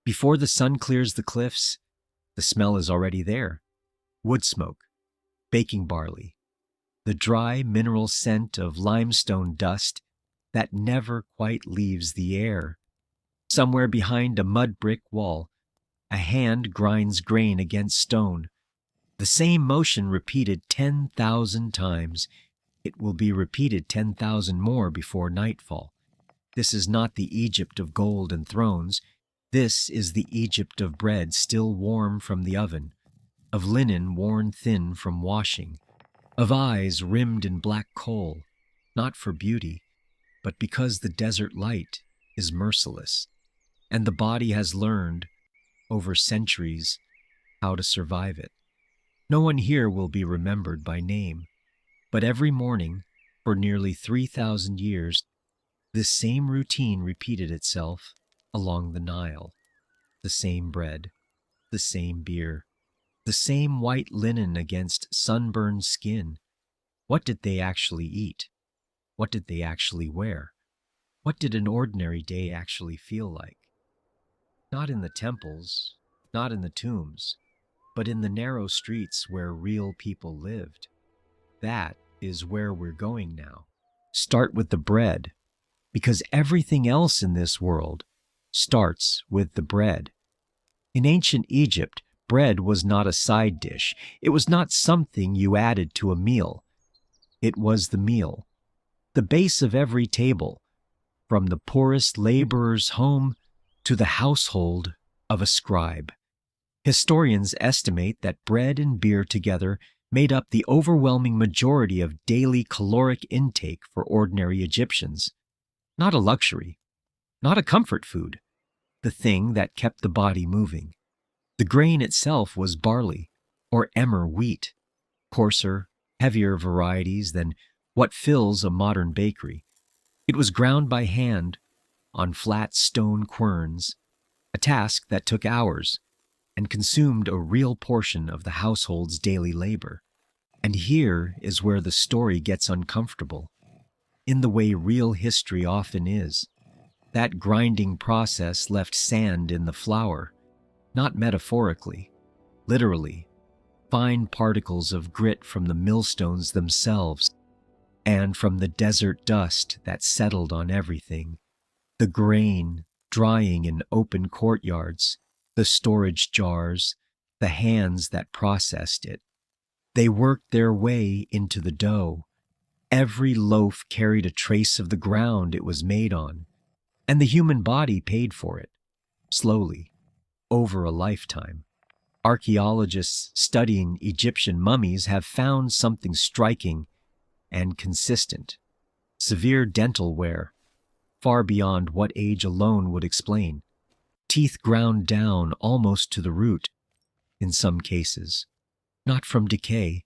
Before the sun clears the cliffs, the smell is already there. Wood smoke, baking barley, the dry mineral scent of limestone dust that never quite leaves the air. Somewhere behind a mud brick wall, a hand grinds grain against stone. The same motion repeated 10,000 times. It will be repeated 10,000 more before nightfall. This is not the Egypt of gold and thrones. This is the Egypt of bread still warm from the oven, of linen worn thin from washing, of eyes rimmed in black kohl, not for beauty, but because the desert light is merciless, and the body has learned, over centuries, how to survive it. No one here will be remembered by name, but every morning, for nearly 3,000 years, this same routine repeated itself along the Nile. The same bread, the same beer, the same white linen against sunburned skin. What did they actually eat? What did they actually wear? What did an ordinary day actually feel like? Not in the temples, not in the tombs, but in the narrow streets where real people lived. That is where we're going now. Start with the bread, because everything else in this world starts with the bread. In ancient Egypt, bread was not a side dish. It was not something you added to a meal. It was the meal, the base of every table, from the poorest laborer's home to the household of a scribe. Historians estimate that bread and beer together made up the overwhelming majority of daily caloric intake for ordinary Egyptians. Not a luxury, not a comfort food, the thing that kept the body moving. The grain itself was barley or emmer wheat, coarser, heavier varieties than what fills a modern bakery. It was ground by hand on flat stone querns, a task that took hours and consumed a real portion of the household's daily labor. And here is where the story gets uncomfortable, in the way real history often is. That grinding process left sand in the flour, not metaphorically, literally, fine particles of grit from the millstones themselves, and from the desert dust that settled on everything, the grain drying in open courtyards, the storage jars, the hands that processed it. They worked their way into the dough. Every loaf carried a trace of the ground it was made on, and the human body paid for it, slowly, over a lifetime. Archaeologists studying Egyptian mummies have found something striking and consistent. Severe dental wear, far beyond what age alone would explain. Teeth ground down almost to the root, in some cases. Not from decay,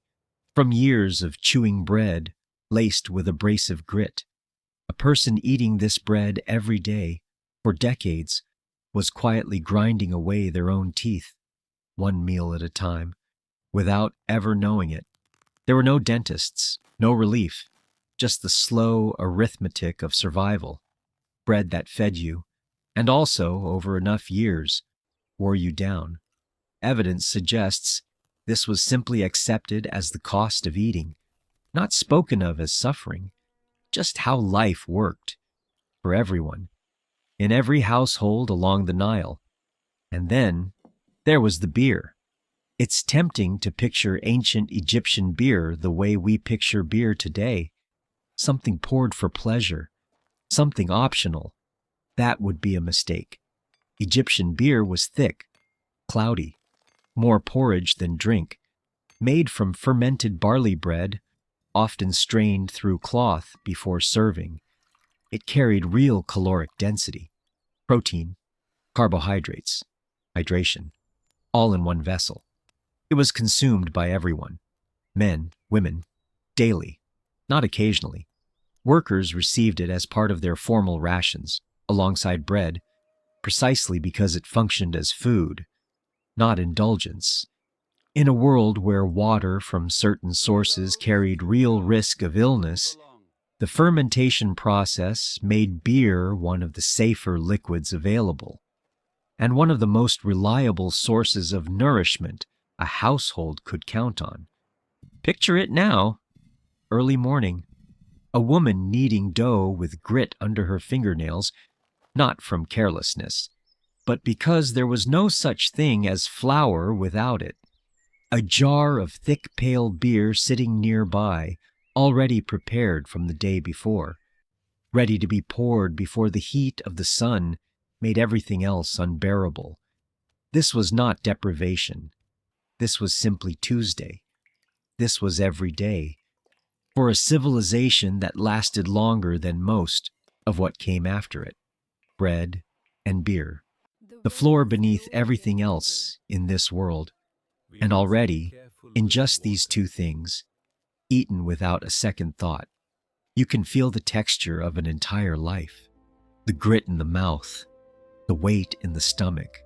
from years of chewing bread laced with abrasive grit. A person eating this bread every day, for decades, was quietly grinding away their own teeth, one meal at a time, without ever knowing it. There were no dentists, no relief, just the slow arithmetic of survival. Bread that fed you, and also, over enough years, wore you down. Evidence suggests this was simply accepted as the cost of eating, not spoken of as suffering, just how life worked, for everyone, in every household along the Nile. And then there was the beer. It's tempting to picture ancient Egyptian beer the way we picture beer today, something poured for pleasure, something optional. That would be a mistake. Egyptian beer was thick, cloudy, more porridge than drink, made from fermented barley bread, often strained through cloth before serving. It carried real caloric density, protein, carbohydrates, hydration, all in one vessel. It was consumed by everyone, men, women, daily, not occasionally. Workers received it as part of their formal rations, alongside bread, precisely because it functioned as food, not indulgence. In a world where water from certain sources carried real risk of illness, the fermentation process made beer one of the safer liquids available. and one of the most reliable sources of nourishment a household could count on. Picture it now, early morning, a woman kneading dough with grit under her fingernails, not from carelessness, but because there was no such thing as flour without it. A jar of thick pale beer sitting nearby, already prepared from the day before, ready to be poured before the heat of the sun made everything else unbearable. This was not deprivation. This was simply Tuesday. This was every day, for a civilization that lasted longer than most of what came after it: bread and beer, the floor beneath everything else in this world. And already, in just these two things, eaten without a second thought, you can feel the texture of an entire life. The grit in the mouth, the weight in the stomach,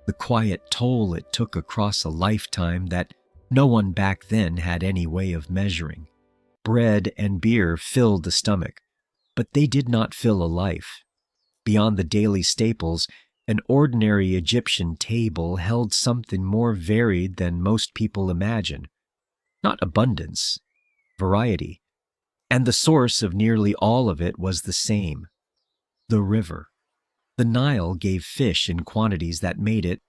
the quiet toll it took across a lifetime that no one back then had any way of measuring. Bread and beer filled the stomach, but they did not fill a life. Beyond the daily staples, an ordinary Egyptian table held something more varied than most people imagine. Not abundance, variety. And the source of nearly all of it was the same: the river. The Nile gave fish in quantities that made it,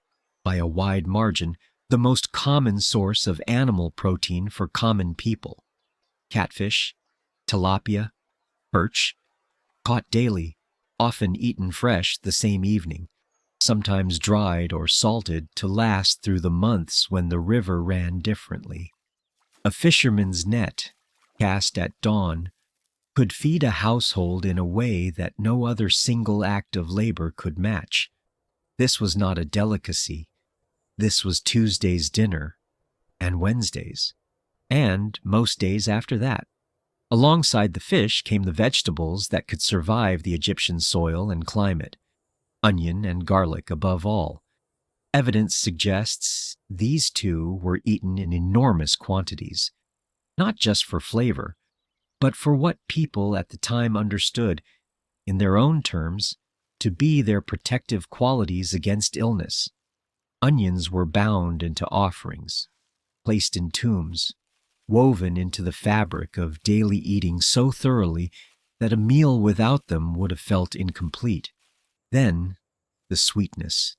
by a wide margin, the most common source of animal protein for common people. Catfish, tilapia, perch, caught daily, often eaten fresh the same evening, sometimes dried or salted to last through the months when the river ran differently. A fisherman's net, cast at dawn, could feed a household in a way that no other single act of labor could match. This was not a delicacy. This was Tuesday's dinner, and Wednesday's, and most days after that. Alongside the fish came the vegetables that could survive the Egyptian soil and climate. Onion and garlic above all. Evidence suggests these two were eaten in enormous quantities, not just for flavor, but for what people at the time understood, in their own terms, to be their protective qualities against illness. Onions were bound into offerings, placed in tombs, woven into the fabric of daily eating so thoroughly that a meal without them would have felt incomplete. Then, the sweetness.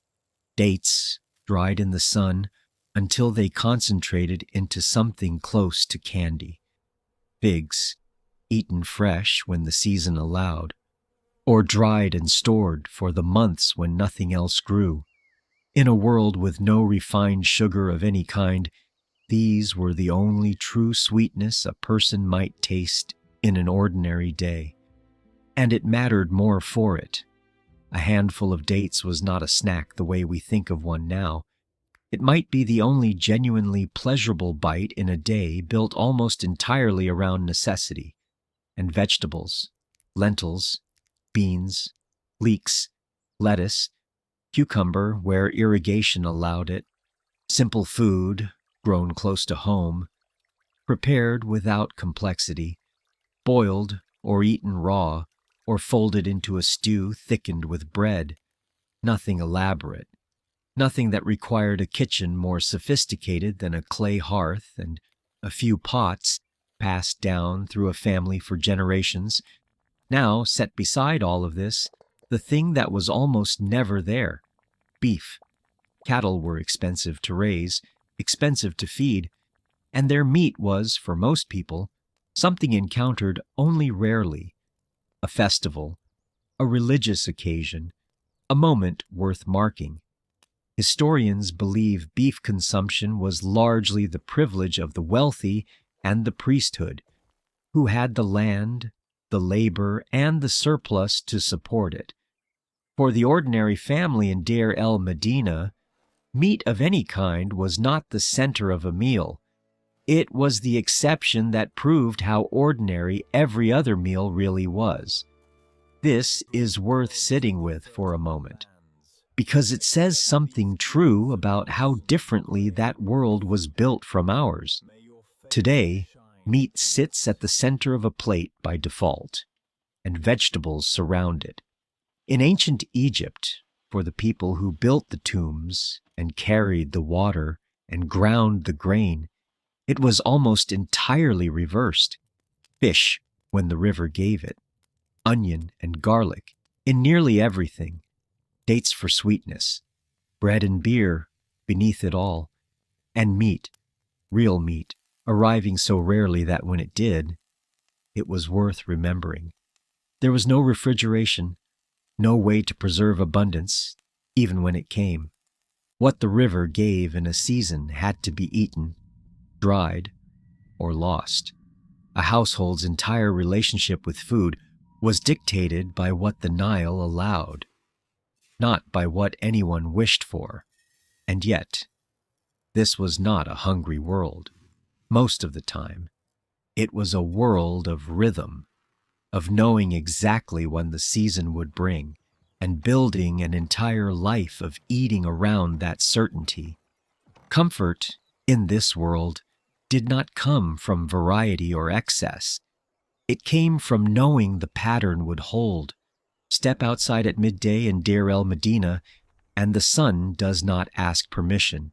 Dates, dried in the sun until they concentrated into something close to candy. Figs, eaten fresh when the season allowed, or dried and stored for the months when nothing else grew. In a world with no refined sugar of any kind, these were the only true sweetness a person might taste in an ordinary day. And it mattered more for it. A handful of dates was not a snack the way we think of one now. It might be the only genuinely pleasurable bite in a day built almost entirely around necessity. And vegetables, lentils, beans, leeks, lettuce, cucumber where irrigation allowed it, simple food, grown close to home, prepared without complexity, boiled or eaten raw, or folded into a stew thickened with bread. Nothing elaborate, nothing that required a kitchen more sophisticated than a clay hearth and a few pots passed down through a family for generations. Now, set beside all of this, the thing that was almost never there: beef. Cattle were expensive to raise, expensive to feed, and their meat was, for most people, something encountered only rarely. A festival, a religious occasion, a moment worth marking. Historians believe beef consumption was largely the privilege of the wealthy and the priesthood, who had the land, the labor, and the surplus to support it. For the ordinary family in Deir el-Medina, meat of any kind was not the center of a meal. It was the exception that proved how ordinary every other meal really was. This is worth sitting with for a moment, because it says something true about how differently that world was built from ours. Today, meat sits at the center of a plate by default, and vegetables surround it. In ancient Egypt, for the people who built the tombs and carried the water and ground the grain, it was almost entirely reversed. Fish when the river gave it, onion and garlic in nearly everything, dates for sweetness, bread and beer beneath it all, and meat, real meat, arriving so rarely that when it did, it was worth remembering. There was no refrigeration, no way to preserve abundance, even when it came. What the river gave in a season had to be eaten, dried, or lost. A household's entire relationship with food was dictated by what the Nile allowed, not by what anyone wished for. And yet, this was not a hungry world. Most of the time, it was a world of rhythm, of knowing exactly when the season would bring, and building an entire life of eating around that certainty. Comfort in this world did not come from variety or excess. It came from knowing the pattern would hold. Step outside at midday in Deir el Medina, and the sun does not ask permission.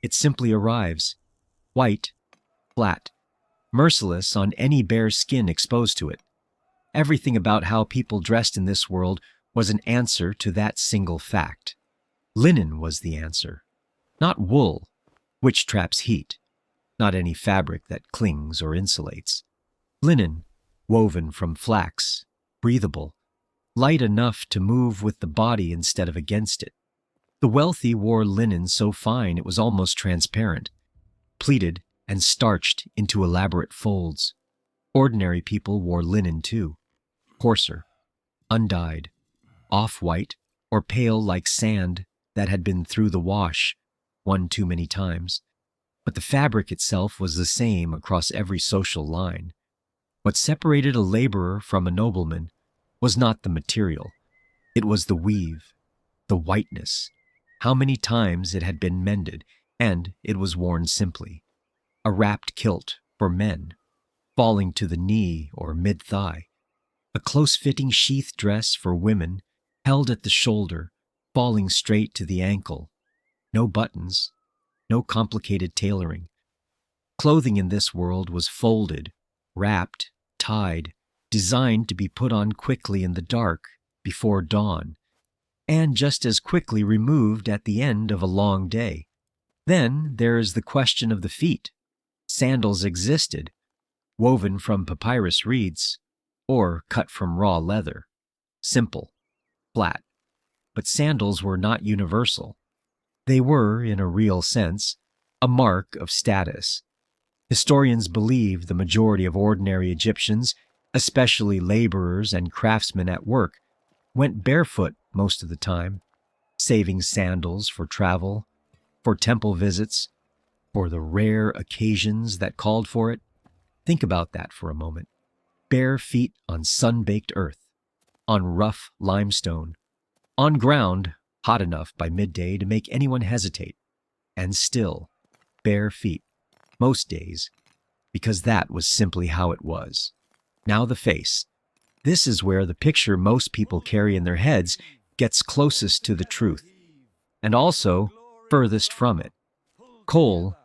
It simply arrives, white, flat, merciless on any bare skin exposed to it. Everything about how people dressed in this world was an answer to that single fact. Linen was the answer, not wool, which traps heat, not any fabric that clings or insulates. Linen, woven from flax, breathable, light enough to move with the body instead of against it. The wealthy wore linen so fine it was almost transparent, pleated and starched into elaborate folds. Ordinary people wore linen too, coarser, undyed, off-white or pale like sand that had been through the wash one too many times. But the fabric itself was the same across every social line. What separated a laborer from a nobleman was not the material. It was the weave, the whiteness, how many times it had been mended, and it was worn simply. A wrapped kilt for men, falling to the knee or mid-thigh. A close-fitting sheath dress for women, held at the shoulder, falling straight to the ankle. No buttons, no complicated tailoring. Clothing in this world was folded, wrapped, tied, designed to be put on quickly in the dark before dawn, and just as quickly removed at the end of a long day. Then there is the question of the feet. Sandals existed, woven from papyrus reeds, or cut from raw leather. Simple, flat, but sandals were not universal. They were, in a real sense, a mark of status. Historians believe the majority of ordinary Egyptians, especially laborers and craftsmen at work, went barefoot most of the time, saving sandals for travel, for temple visits, for the rare occasions that called for it. Think about that for a moment. Bare feet on sun-baked earth, on rough limestone, on ground hot enough by midday to make anyone hesitate, and still bare feet, most days, because that was simply how it was. Now the face. This is where the picture most people carry in their heads gets closest to the truth, and also furthest from it. Kohl,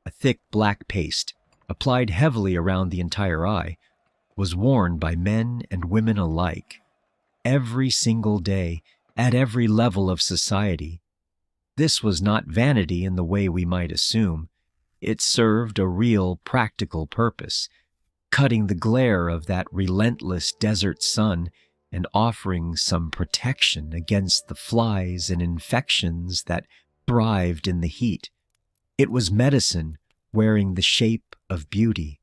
a thick black paste, applied heavily around the entire eye, was worn by men and women alike, every single day, at every level of society. This was not vanity in the way we might assume. It served a real practical purpose, cutting the glare of that relentless desert sun and offering some protection against the flies and infections that thrived in the heat. It was medicine wearing the shape of beauty.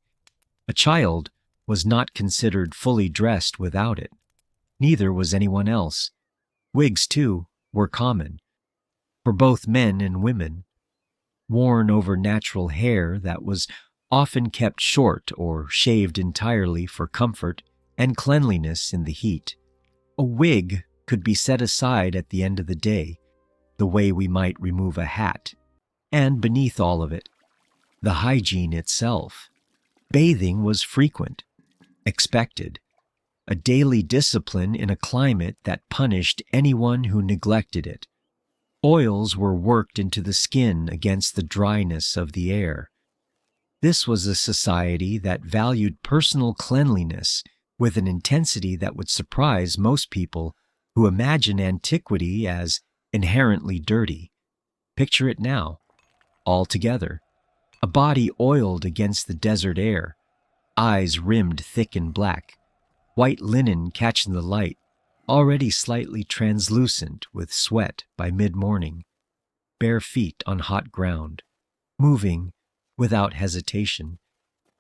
A child was not considered fully dressed without it. Neither was anyone else. Wigs, too, were common, for both men and women, worn over natural hair that was often kept short or shaved entirely for comfort and cleanliness in the heat. A wig could be set aside at the end of the day, the way we might remove a hat, and beneath all of it, the hygiene itself. Bathing was frequent, expected. a daily discipline in a climate that punished anyone who neglected it. Oils were worked into the skin against the dryness of the air. This was a society that valued personal cleanliness with an intensity that would surprise most people who imagine antiquity as inherently dirty. Picture it now, all together. A body oiled against the desert air, eyes rimmed thick and black, white linen catching the light, already slightly translucent with sweat by mid-morning, bare feet on hot ground, moving without hesitation,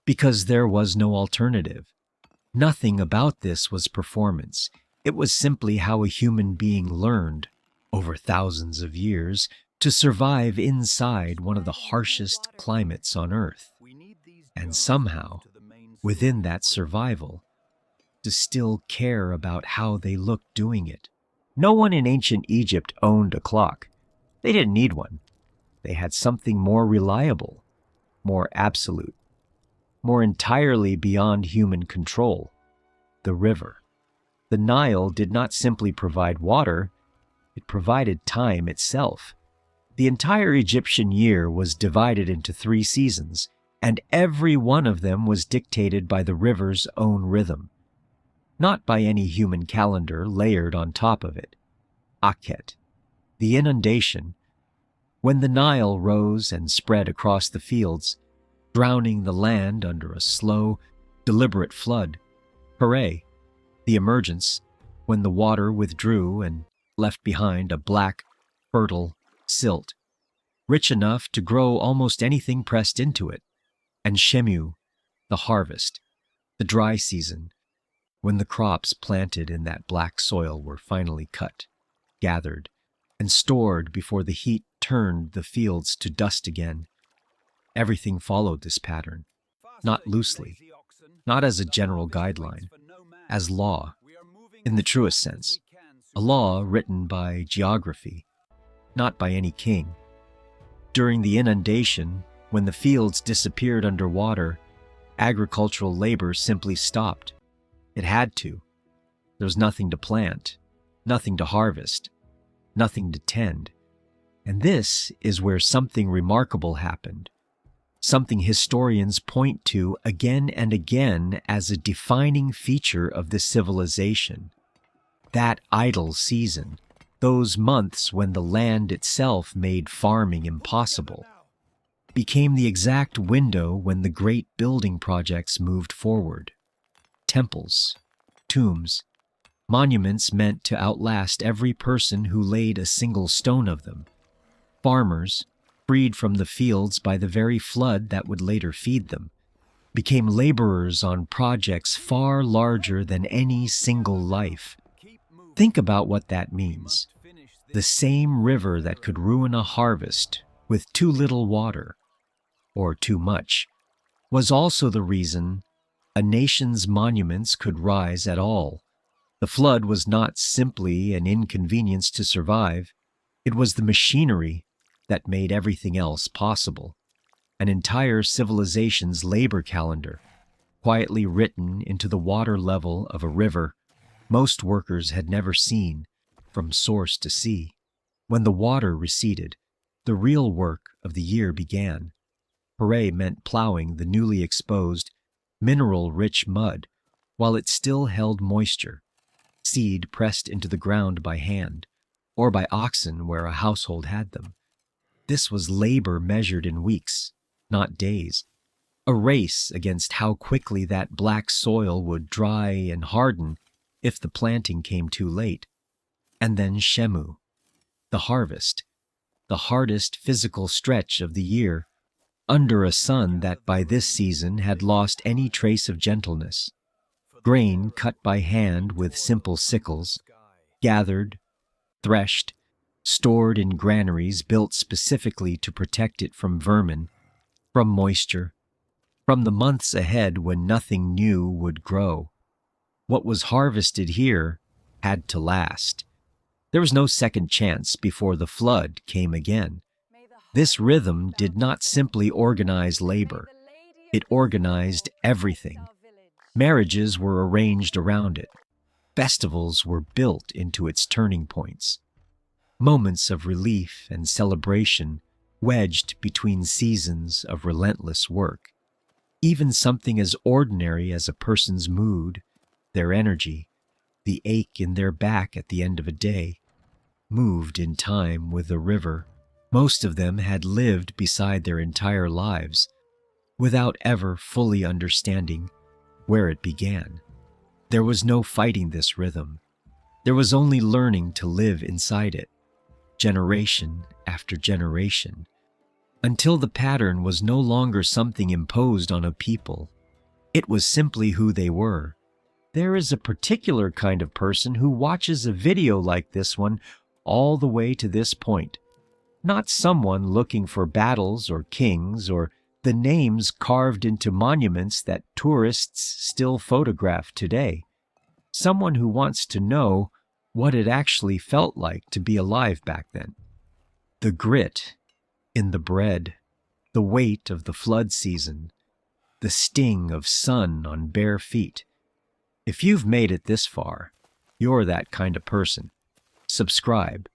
because there was no alternative. Nothing about this was performance. It was simply how a human being learned, over thousands of years, to survive inside one of the harshest climates on Earth. And somehow, within that survival, to still care about how they looked doing it. No one in ancient Egypt owned a clock. They didn't need one. They had something more reliable, more absolute, more entirely beyond human control: the river. The Nile did not simply provide water, it provided time itself. The entire Egyptian year was divided into 3 seasons, and every one of them was dictated by the river's own rhythm, not by any human calendar layered on top of it. Akhet, the inundation, when the Nile rose and spread across the fields, drowning the land under a slow, deliberate flood. Pharaoh, the emergence, when the water withdrew and left behind a black, fertile silt, rich enough to grow almost anything pressed into it. And Shemu, the harvest, the dry season, when the crops planted in that black soil were finally cut, gathered, and stored before the heat turned the fields to dust again. Everything followed this pattern, not loosely, not as a general guideline, as law, in the truest sense, a law written by geography, not by any king. During the inundation, when the fields disappeared underwater, agricultural labor simply stopped. It had to. There was nothing to plant, nothing to harvest, nothing to tend. And this is where something remarkable happened, something historians point to again and again as a defining feature of this civilization. That idle season, those months when the land itself made farming impossible, became the exact window when the great building projects moved forward. Temples, tombs, monuments meant to outlast every person who laid a single stone of them. Farmers, freed from the fields by the very flood that would later feed them, became laborers on projects far larger than any single life. Think about what that means. The same river that could ruin a harvest with too little water, or too much, was also the reason a nation's monuments could rise at all. The flood was not simply an inconvenience to survive. It was the machinery that made everything else possible. An entire civilization's labor calendar, quietly written into the water level of a river most workers had never seen from source to sea. When the water receded, the real work of the year began. Hooray meant plowing the newly exposed, mineral-rich mud while it still held moisture, seed pressed into the ground by hand, or by oxen where a household had them. This was labor measured in weeks, not days, a race against how quickly that black soil would dry and harden if the planting came too late. And then Shemu, the harvest, the hardest physical stretch of the year, under a sun that by this season had lost any trace of gentleness. Grain cut by hand with simple sickles, gathered, threshed, stored in granaries built specifically to protect it from vermin, from moisture, from the months ahead when nothing new would grow. What was harvested here had to last. There was no second chance before the flood came again. This rhythm did not simply organize labor. It organized everything. Marriages were arranged around it. Festivals were built into its turning points. Moments of relief and celebration wedged between seasons of relentless work. Even something as ordinary as a person's mood, their energy, the ache in their back at the end of a day, moved in time with the river. Most of them had lived beside their entire lives without ever fully understanding where it began. There was no fighting this rhythm. There was only learning to live inside it, generation after generation, until the pattern was no longer something imposed on a people. It was simply who they were. There is a particular kind of person who watches a video like this one all the way to this point. Not someone looking for battles or kings or the names carved into monuments that tourists still photograph today. Someone who wants to know what it actually felt like to be alive back then. The grit in the bread, the weight of the flood season, the sting of sun on bare feet. If you've made it this far, you're that kind of person. Subscribe.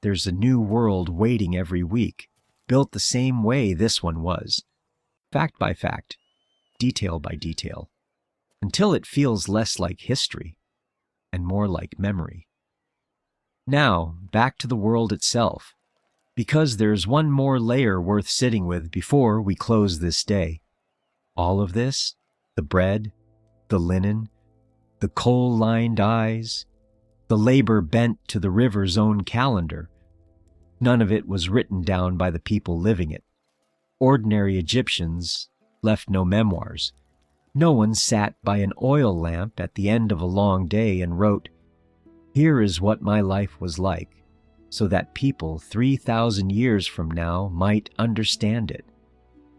There's a new world waiting every week, built the same way this one was. Fact by fact, detail by detail, until it feels less like history and more like memory. Now, back to the world itself, because there's one more layer worth sitting with before we close this day. All of this, the bread, the linen, the coal-lined eyes, the labor bent to the river's own calendar, none of it was written down by the people living it. Ordinary Egyptians left no memoirs. No one sat by an oil lamp at the end of a long day and wrote, "Here is what my life was like," so that people 3,000 years from now might understand it.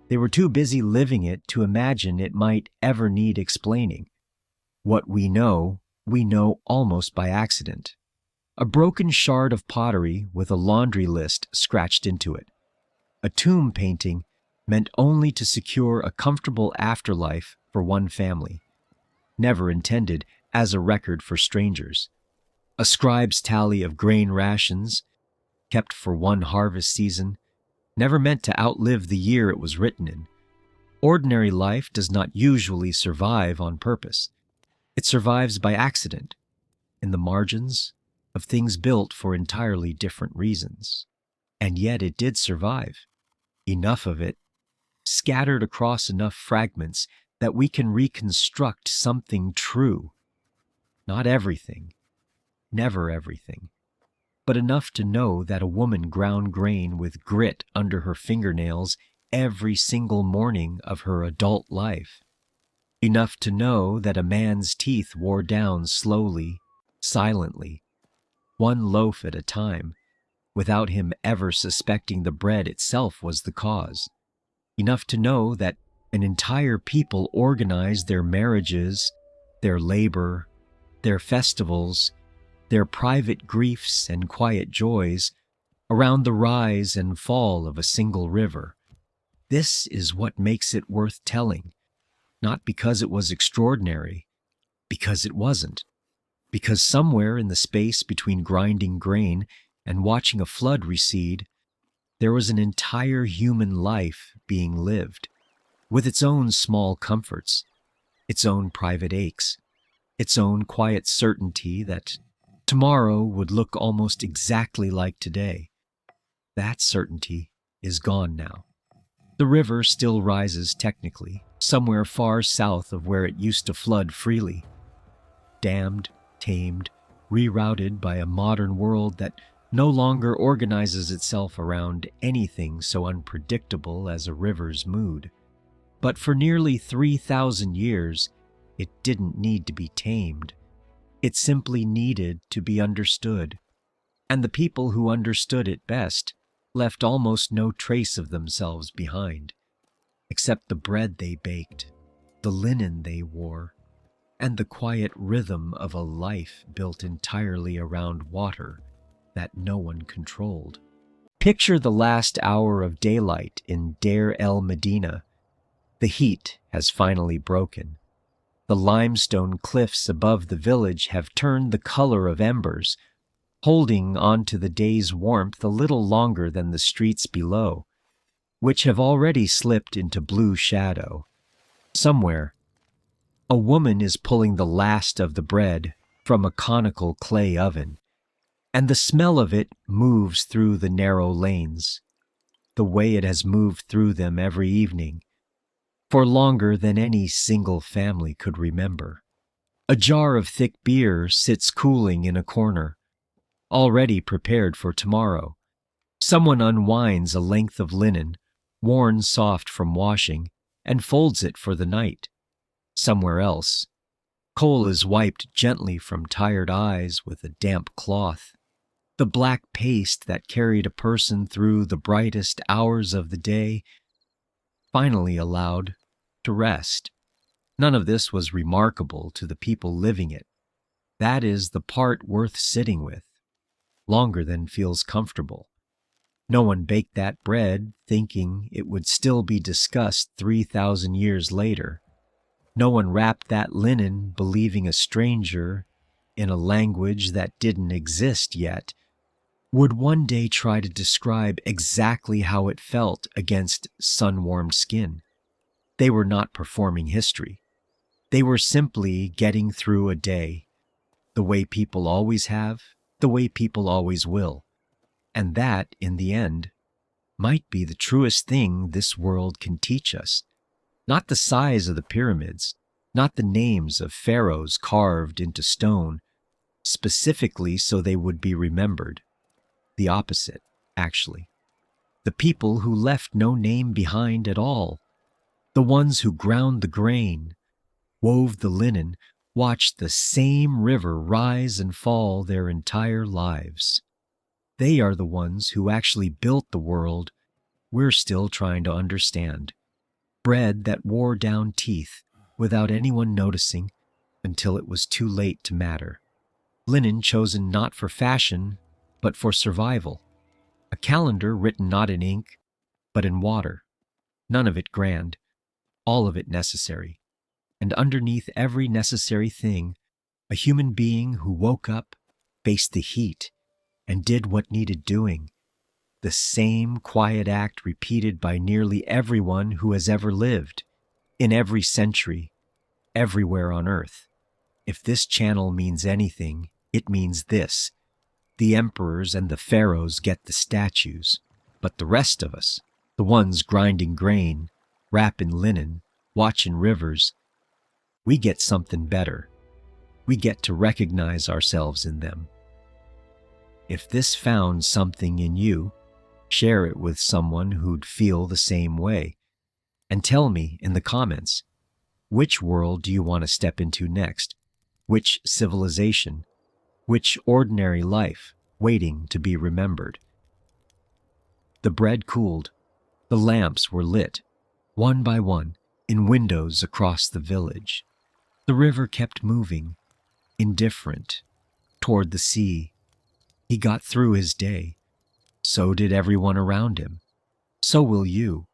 They were too busy living it to imagine it might ever need explaining. What we know almost by accident. A broken shard of pottery with a laundry list scratched into it. A tomb painting meant only to secure a comfortable afterlife for one family, never intended as a record for strangers. A scribe's tally of grain rations, kept for one harvest season, never meant to outlive the year it was written in. Ordinary life does not usually survive on purpose. It survives by accident, in the margins of things built for entirely different reasons. And yet it did survive. Enough of it, scattered across enough fragments that we can reconstruct something true. Not everything, never everything, but enough to know that a woman ground grain with grit under her fingernails every single morning of her adult life. Enough to know that a man's teeth wore down slowly, silently, one loaf at a time, without him ever suspecting the bread itself was the cause. Enough to know that an entire people organized their marriages, their labor, their festivals, their private griefs and quiet joys around the rise and fall of a single river. This is what makes it worth telling. Not because it was extraordinary, because it wasn't. Because somewhere in the space between grinding grain and watching a flood recede, there was an entire human life being lived, with its own small comforts, its own private aches, its own quiet certainty that tomorrow would look almost exactly like today. That certainty is gone now. The river still rises technically, somewhere far south of where it used to flood freely. Dammed, tamed, rerouted by a modern world that no longer organizes itself around anything so unpredictable as a river's mood. But for nearly 3,000 years, it didn't need to be tamed. It simply needed to be understood. And the people who understood it best left almost no trace of themselves behind, except the bread they baked, the linen they wore, and the quiet rhythm of a life built entirely around water that no one controlled. Picture the last hour of daylight in Deir el Medina. The heat has finally broken. The limestone cliffs above the village have turned the color of embers, holding on to the day's warmth a little longer than the streets below, which have already slipped into blue shadow. Somewhere, a woman is pulling the last of the bread from a conical clay oven, and the smell of it moves through the narrow lanes, the way it has moved through them every evening, for longer than any single family could remember. A jar of thick beer sits cooling in a corner, already prepared for tomorrow. Someone unwinds a length of linen, worn soft from washing, and folds it for the night. Somewhere else, kohl is wiped gently from tired eyes with a damp cloth. The black paste that carried a person through the brightest hours of the day, finally allowed to rest. None of this was remarkable to the people living it. That is the part worth sitting with, longer than feels comfortable. No one baked that bread thinking it would still be discussed 3,000 years later. No one wrapped that linen believing a stranger, in a language that didn't exist yet, would one day try to describe exactly how it felt against sun-warmed skin. They were not performing history. They were simply getting through a day, the way people always have, the way people always will. And that, in the end, might be the truest thing this world can teach us. Not the size of the pyramids, not the names of pharaohs carved into stone, specifically so they would be remembered. The opposite, actually. The people who left no name behind at all, the ones who ground the grain, wove the linen, watched the same river rise and fall their entire lives. They are the ones who actually built the world we're still trying to understand. Bread that wore down teeth without anyone noticing until it was too late to matter. Linen chosen not for fashion, but for survival. A calendar written not in ink, but in water. None of it grand, all of it necessary. And underneath every necessary thing, a human being who woke up, faced the heat, and did what needed doing. The same quiet act repeated by nearly everyone who has ever lived, in every century, everywhere on Earth. If this channel means anything, it means this. The emperors and the pharaohs get the statues, but the rest of us, the ones grinding grain, wrapping linen, watching rivers, we get something better. We get to recognize ourselves in them. If this found something in you, share it with someone who'd feel the same way. And tell me in the comments, which world do you want to step into next? Which civilization? Which ordinary life waiting to be remembered? The bread cooled. The lamps were lit, one by one, in windows across the village. The river kept moving, indifferent, toward the sea. He got through his day. So did everyone around him. So will you.